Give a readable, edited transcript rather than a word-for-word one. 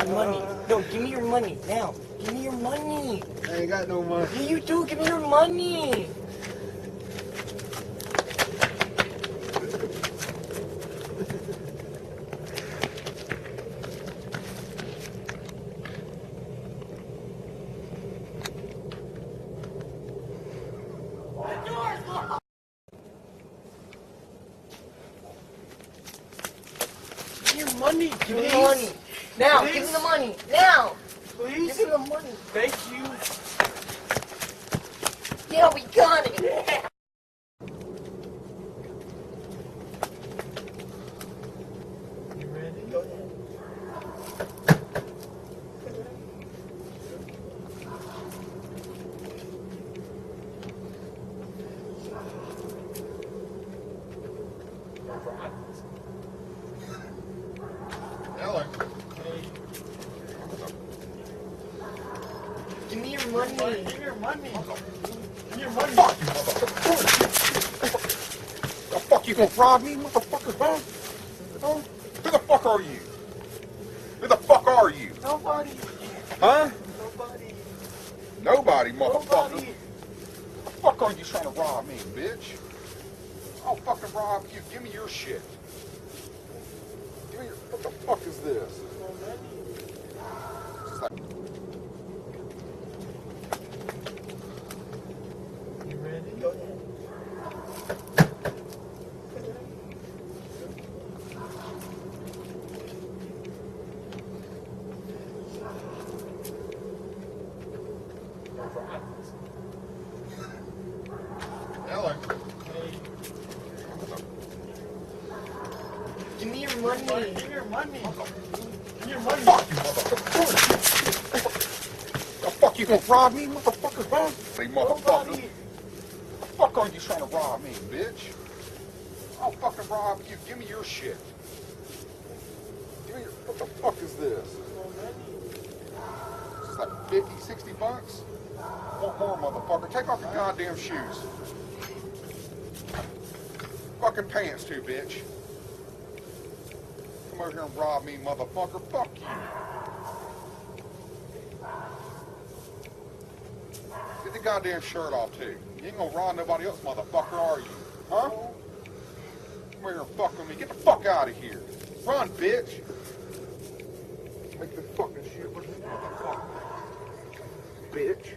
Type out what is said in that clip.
your money. No, give me your money now. Give me your money. I ain't got no money. Yeah, you do. Give me your money. Give me your money, Give me the money. Now, Please? give me the money. Now. Please? Give me the money. Thank you. Yeah, we got it. Yeah. You ready? Go ahead. Ellen. Give me your money. Give me your money. Give me your money. Fuck you, motherfucker. The fuck you gonna rob me, motherfucker, huh? Huh? Who the fuck are you? Who the fuck are you? Nobody. Huh? Nobody. Nobody, motherfucker. Nobody. The fuck are you trying to rob me, bitch? I'll fucking rob you. Give me your shit. Give me your... What the fuck is this? It's like... You ready? Go ahead. Ellen. Give me your money. Give me your money. Give me your money. Fuck you, motherfucker. The fuck you gonna rob me, motherfucker, huh? Hey, motherfucker. Nobody. The fuck are you trying to rob me, bitch? I'll fucking rob you. Give me your shit. Give me your... What the fuck is this? It's like 50, 60 bucks? What more, motherfucker? Take off your goddamn shoes. Fucking pants too, bitch. Come over here and rob me, motherfucker. Fuck you. Get the goddamn shirt off too. You ain't gonna rob nobody else, motherfucker, are you? Huh? Come over here and fuck with me. Get the fuck out of here. Run, bitch. Make the fucking shit with me, motherfucker. Bitch.